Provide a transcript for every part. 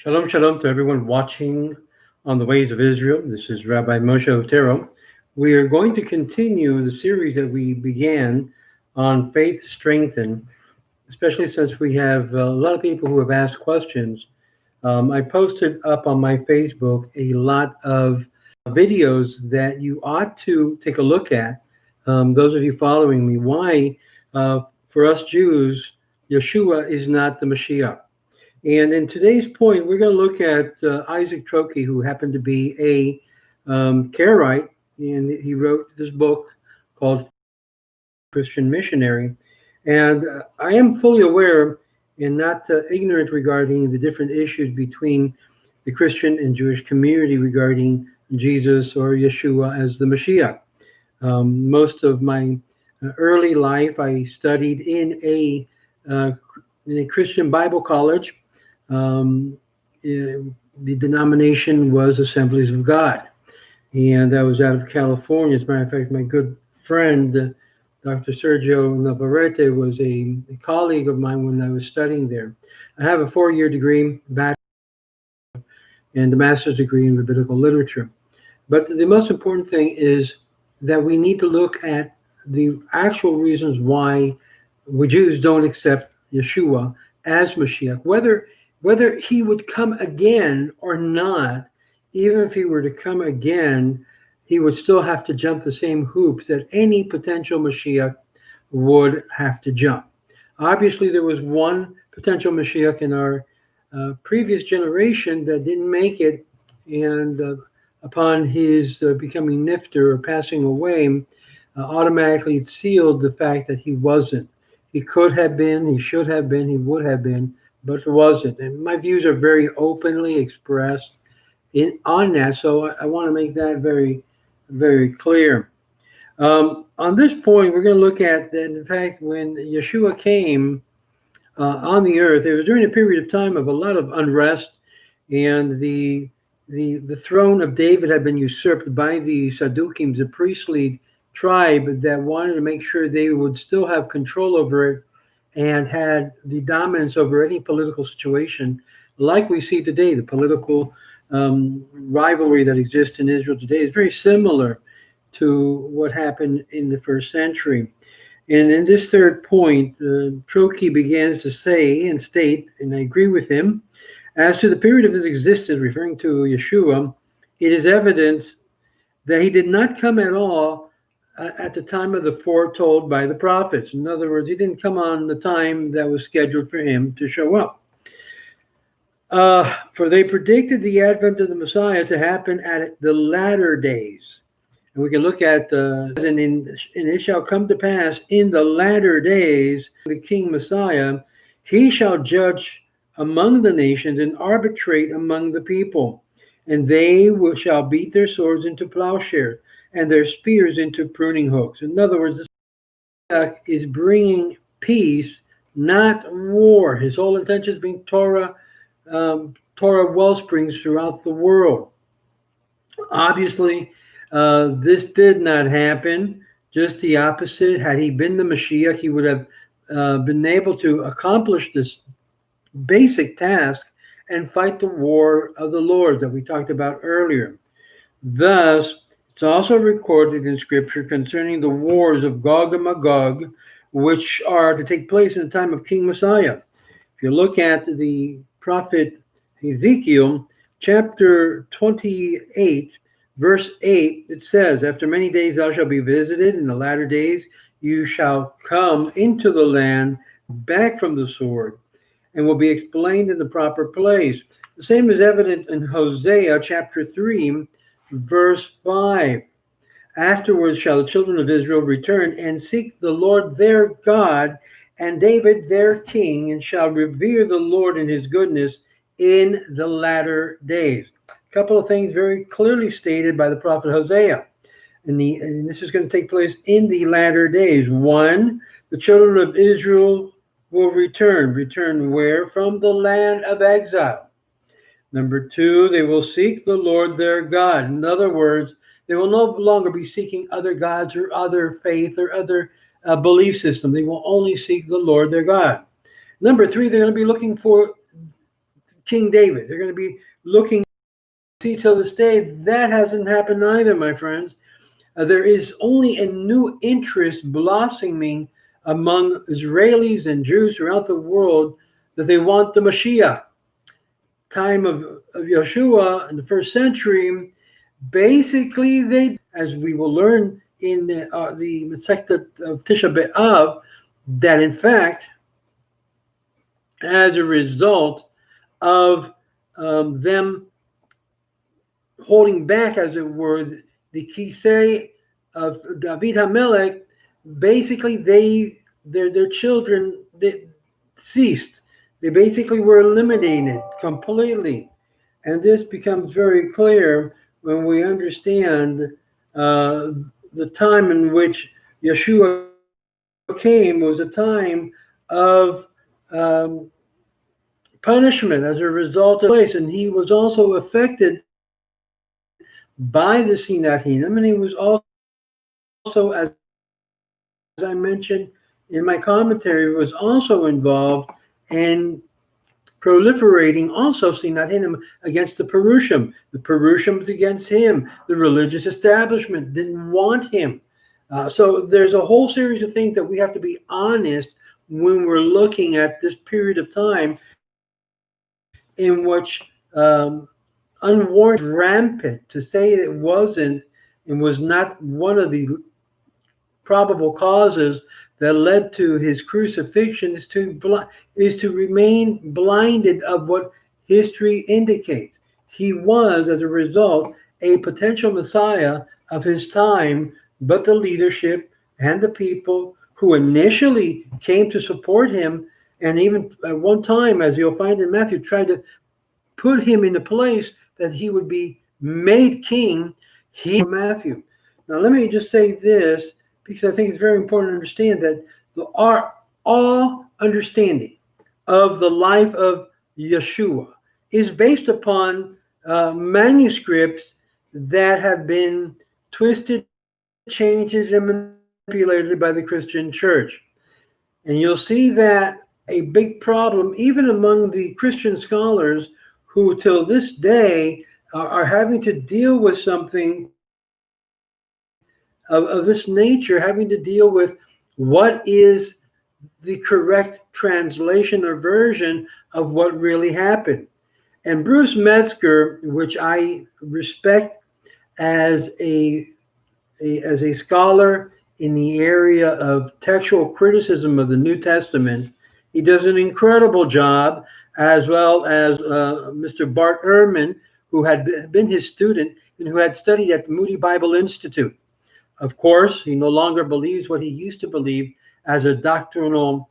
Shalom, shalom to everyone watching on the Ways of Israel. This is Rabbi Moshe Otero. We are going to continue the series that we began on faith strengthened, especially since we have a lot of people who have asked questions. I posted up on my Facebook a lot of videos that you ought to take a look at. Those of you following me, why for us Jews, Yeshua is not the Mashiach. And in today's point, we're going to look at Isaac Trokey, who happened to be a Karaite, and he wrote this book called Christian Missionary. And I am fully aware and not ignorant regarding the different issues between the Christian and Jewish community regarding Jesus or Yeshua as the Mashiach. Most of my early life, I studied in a Christian Bible college. The denomination was Assemblies of God, and I was out of California. As a matter of fact, my good friend, Dr. Sergio Navarrete, was a colleague of mine when I was studying there. I have a 4-year degree, bachelor, and a master's degree in rabbinical literature. But the most important thing is that we need to look at the actual reasons why we Jews don't accept Yeshua as Mashiach, whether he would come again or not. Even if he were to come again, he would still have to jump the same hoops that any potential Mashiach would have to jump. Obviously, there was one potential Mashiach in our previous generation that didn't make it, and upon his becoming nifter or passing away, automatically it sealed the fact that he wasn't. He could have been, he should have been, he would have been, but it wasn't. And my views are very openly expressed on that, so I want to make that very, very clear. On this point, we're going to look at that. In fact, when Yeshua came on the earth, it was during a period of time of a lot of unrest, and the throne of David had been usurped by the Sadducees, the priestly tribe that wanted to make sure they would still have control over it and had the dominance over any political situation, like we see today. The political rivalry that exists in Israel today is very similar to what happened in the first century. And in this third point, Trokey begins to say and state, and I agree with him, as to the period of his existence, referring to Yeshua, it is evidence that he did not come at all at the time of the foretold by the prophets. In other words, he didn't come on the time that was scheduled for him to show up. For they predicted the advent of the Messiah to happen at the latter days. And we can look at, and it shall come to pass in the latter days, the King Messiah, he shall judge among the nations and arbitrate among the people. And they shall beat their swords into plowshares and their spears into pruning hooks. In other words, the is bringing peace, not war. His whole intention is being Torah wellsprings throughout the world. Obviously, this did not happen. Just the opposite. Had he been the Mashiach, he would have been able to accomplish this basic task and fight the war of the Lord that we talked about earlier. Thus, it's also recorded in Scripture concerning the wars of Gog and Magog, which are to take place in the time of King Messiah. If you look at the prophet Ezekiel, chapter 28, verse 8, it says, after many days thou shalt be visited, in the latter days you shall come into the land back from the sword, and will be explained in the proper place. The same is evident in Hosea, chapter 3, verse 5. Afterwards shall the children of Israel return and seek the Lord their God and David their king, and shall revere the Lord in his goodness in the latter days. A couple of things very clearly stated by the prophet Hosea. And this is going to take place in the latter days. One, the children of Israel will return. Return where? From the land of exile. Number two, they will seek the Lord their God. In other words, they will no longer be seeking other gods or other faith or other belief system. They will only seek the Lord their God. Number three, they're going to be looking for King David. They're going to be looking. See, till this day, that hasn't happened either, my friends. There is only a new interest blossoming among Israelis and Jews throughout the world that they want the Mashiach. Time of Yeshua in the first century, basically they, as we will learn in the Masechta of Tisha B'Av, that in fact, as a result of them holding back, as it were, the kisei of David HaMelech, basically their children they ceased. They basically were eliminated completely. And this becomes very clear when we understand the time in which Yeshua came was a time of punishment as a result of place. And he was also affected by the Sinat Hinnom, and he was also, as I mentioned in my commentary, was also involved in proliferating also Sinat Hinnom against the Perushim. The Perushim against him. The religious establishment didn't want him. So there's a whole series of things that we have to be honest when we're looking at this period of time in which unwarranted, rampant. To say it wasn't and was not one of the probable causes that led to his crucifixion is to remain blinded of what history indicates. He was, as a result, a potential Messiah of his time, but the leadership and the people who initially came to support him, and even at one time, as you'll find in Matthew, tried to put him in a place that he would be made king, Matthew. Now, let me just say this, because I think it's very important to understand that our all understanding of the life of Yeshua is based upon manuscripts that have been twisted, changed, and manipulated by the Christian church. And you'll see that a big problem, even among the Christian scholars who till this day are having to deal with something of this nature, having to deal with what is the correct translation or version of what really happened. And Bruce Metzger, which I respect as a scholar in the area of textual criticism of the New Testament, he does an incredible job, as well as Mr. Bart Ehrman, who had been his student and who had studied at the Moody Bible Institute. Of course, he no longer believes what he used to believe as a doctrinal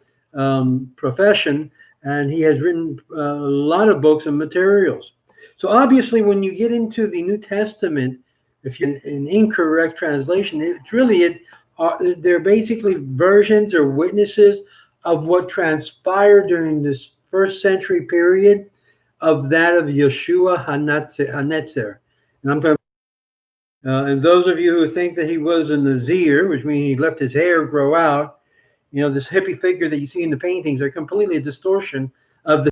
profession, and he has written a lot of books and materials. So obviously, when you get into the New Testament, if you're an incorrect translation, it's really they're basically versions or witnesses of what transpired during this first century period of that of Yeshua HaNetzer. And I'm going and those of you who think that he was a Nazir, which means he left his hair grow out, this hippie figure that you see in the paintings are completely a distortion of the.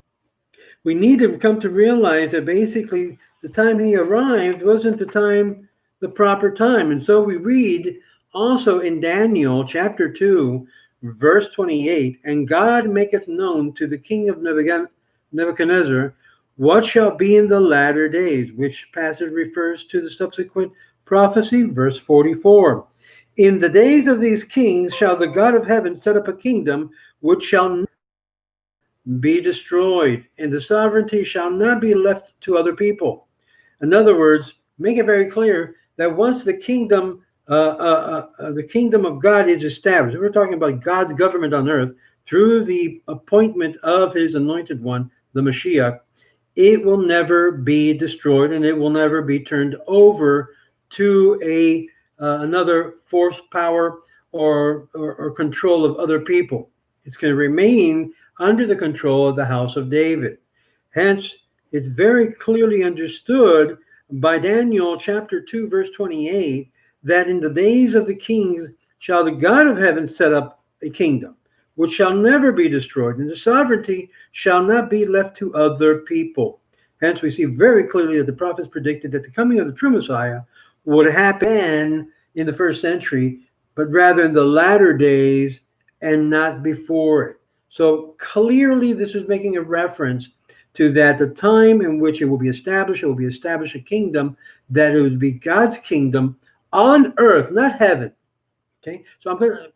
We need to come to realize that basically the time he arrived wasn't the proper time. And so we read also in Daniel chapter 2, verse 28, and God maketh known to the king of Nebuchadnezzar what shall be in the latter days, which passage refers to the subsequent prophecy, verse 44. In the days of these kings shall the God of heaven set up a kingdom which shall not be destroyed, and the sovereignty shall not be left to other people. In other words, make it very clear that once the kingdom of God is established, we're talking about God's government on earth through the appointment of his anointed one, the Mashiach, it will never be destroyed, and it will never be turned over to another force, power, or control of other people. It's going to remain under the control of the house of David. Hence, it's very clearly understood by Daniel chapter 2, verse 28, that in the days of the kings shall the God of heaven set up a kingdom, which shall never be destroyed, and the sovereignty shall not be left to other people. Hence, we see very clearly that the prophets predicted that the coming of the true Messiah would happen in the first century, but rather in the latter days and not before it. So clearly, this is making a reference to that the time in which it will be established a kingdom, that it would be God's kingdom on earth, not heaven. Okay, so I'm going to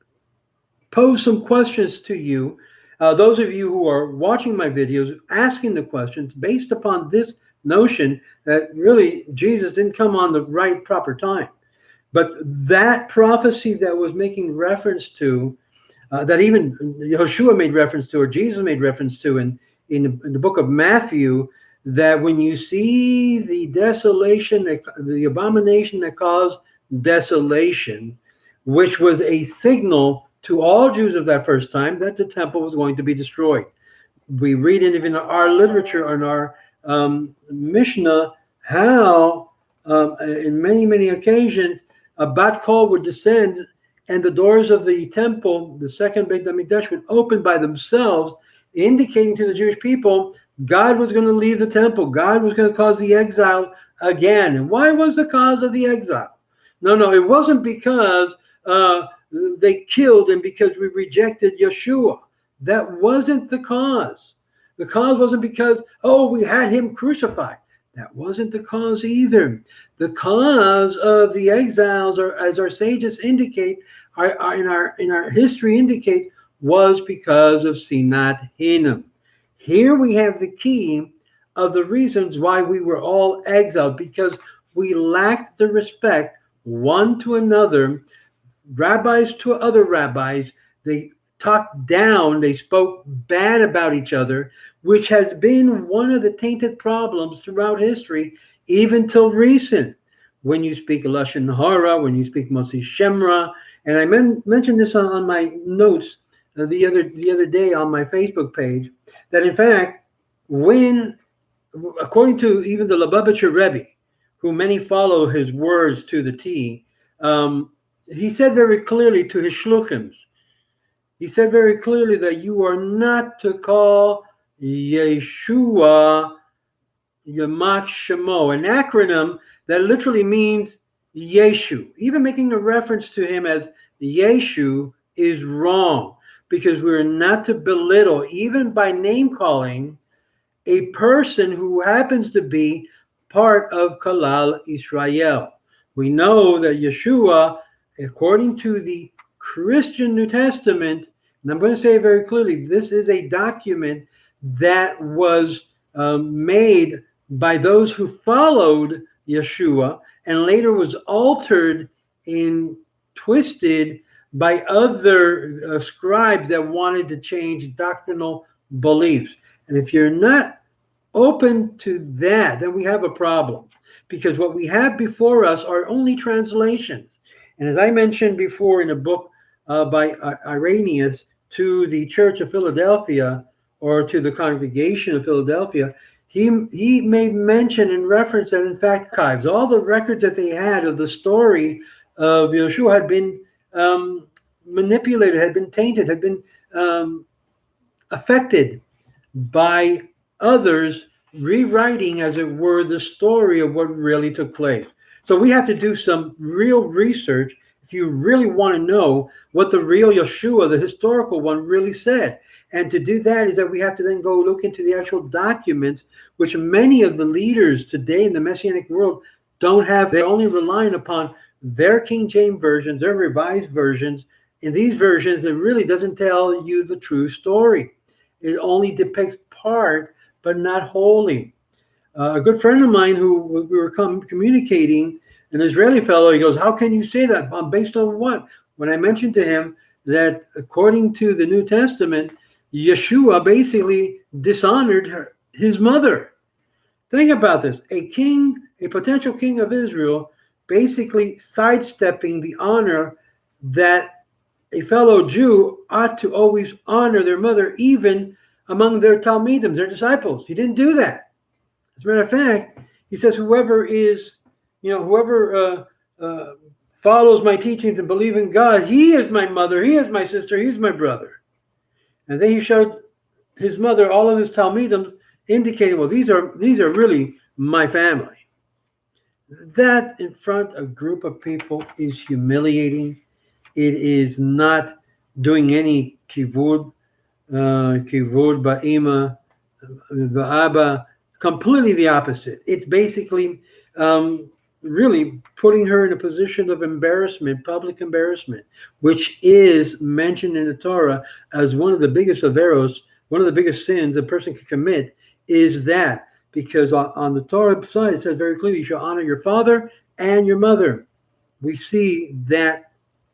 pose some questions to you. Those of you who are watching my videos, asking the questions based upon this notion that really Jesus didn't come on the right proper time. But that prophecy that was making reference to, that even Yeshua made reference to, or Jesus made reference to in the book of Matthew, that when you see the desolation, the abomination that caused desolation, which was a signal to all Jews of that first time that the temple was going to be destroyed. We read in even our literature, in our Mishnah, how in many occasions a bat kol would descend and the doors of the temple, the second Beit HaMikdash, would open by themselves, indicating to the Jewish people God was going to leave the temple. God was going to cause the exile again. And why was the cause of the exile? No, it wasn't because they killed and because we rejected Yeshua. That wasn't the cause. The cause wasn't because, we had him crucified. That wasn't the cause either. The cause of the exiles, or as our sages indicate, in our history indicate, was because of Sinat Hinnom. Here we have the key of the reasons why we were all exiled, because we lacked the respect one to another, rabbis to other rabbis. They talked down, they spoke bad about each other, which has been one of the tainted problems throughout history, even till recent. When you speak Lashon Hara, when you speak Moshe Shemra, and I mentioned this on my notes the other day on my Facebook page, that in fact, when, according to even the Lubavitcher Rebbe, who many follow his words to the T, he said very clearly to his shluchims, he said very clearly that you are not to call Yeshua Yamat Shemo, an acronym that literally means Yeshu. Even making a reference to him as Yeshu is wrong, because we're not to belittle, even by name calling, a person who happens to be part of Kalal Israel. We know that Yeshua, according to the Christian New Testament, and I'm going to say it very clearly, this is a document that was made by those who followed Yeshua and later was altered and twisted by other scribes that wanted to change doctrinal beliefs. And if you're not open to that, then we have a problem, because what we have before us are only translations. And as I mentioned before in a book by Irenaeus to the Church of Philadelphia, or to the Congregation of Philadelphia, he made mention in reference that in fact archives, all the records that they had of the story of Yeshua had been manipulated, had been tainted, had been affected by others rewriting, as it were, the story of what really took place. So we have to do some real research if you really want to know what the real Yeshua, the historical one, really said. And to do that is that we have to then go look into the actual documents, which many of the leaders today in the Messianic world don't have. They're only relying upon their King James versions, their revised versions. In these versions, it really doesn't tell you the true story. It only depicts part, but not wholly. A good friend of mine who we were communicating, an Israeli fellow, he goes, "How can you say that? Based on what?" When I mentioned to him that according to the New Testament, Yeshua basically dishonored his mother. Think about this. A king, a potential king of Israel, basically sidestepping the honor that a fellow Jew ought to always honor their mother, even among their Talmidim, their disciples. He didn't do that. As a matter of fact, he says, whoever follows my teachings and believe in God, he is my mother, he is my sister, he is my brother. And then he showed his mother all of his Talmudim, indicating, well, these are really my family. That in front of a group of people is humiliating. It is not doing any kivud, kivud ba'ima, ba'aba, completely the opposite. It's basically really putting her in a position of embarrassment, public embarrassment, which is mentioned in the Torah as one of the biggest averos, one of the biggest sins a person can commit is that. Because on the Torah side, it says very clearly, you shall honor your father and your mother. We see that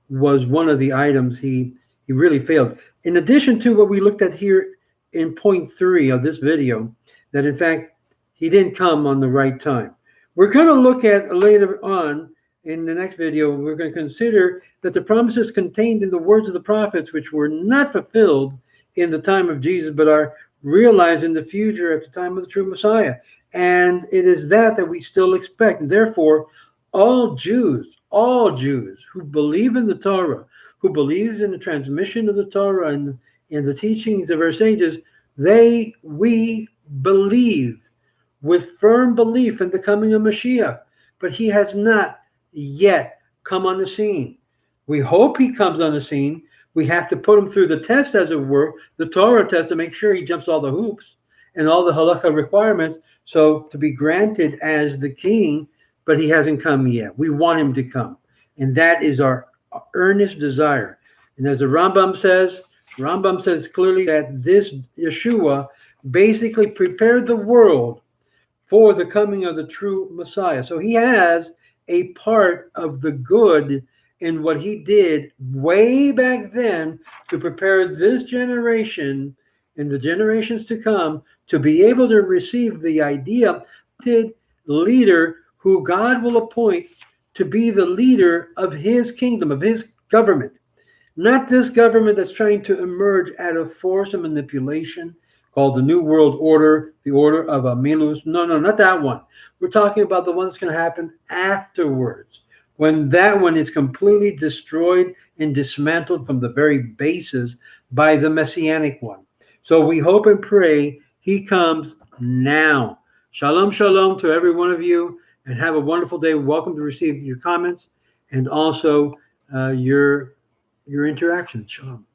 was one of the items he really failed. In addition to what we looked at here in point 3 of this video, that in fact, he didn't come on the right time. We're going to look at later on in the next video, we're going to consider that the promises contained in the words of the prophets, which were not fulfilled in the time of Jesus, but are realized in the future at the time of the true Messiah. And it is that we still expect. And therefore, all Jews who believe in the Torah, who believe in the transmission of the Torah and in the teachings of our sages, we believe with firm belief in the coming of Mashiach. But he has not yet come on the scene. We hope he comes on the scene. We have to put him through the test, as it were, the Torah test, to make sure he jumps all the hoops and all the halakha requirements, so to be granted as the king, but he hasn't come yet. We want him to come. And that is our earnest desire. And as the Rambam says clearly that this Yeshua basically prepared the world for the coming of the true Messiah. So he has a part of the good in what he did way back then to prepare this generation and the generations to come to be able to receive the ideal leader who God will appoint to be the leader of his kingdom, of his government. Not this government that's trying to emerge out of force and manipulation, called the New World Order, the Order of Amilus. No, not that one. We're talking about the one that's going to happen afterwards, when that one is completely destroyed and dismantled from the very basis by the Messianic one. So we hope and pray he comes now. Shalom, shalom to every one of you, and have a wonderful day. Welcome to receive your comments and also your interactions. Shalom.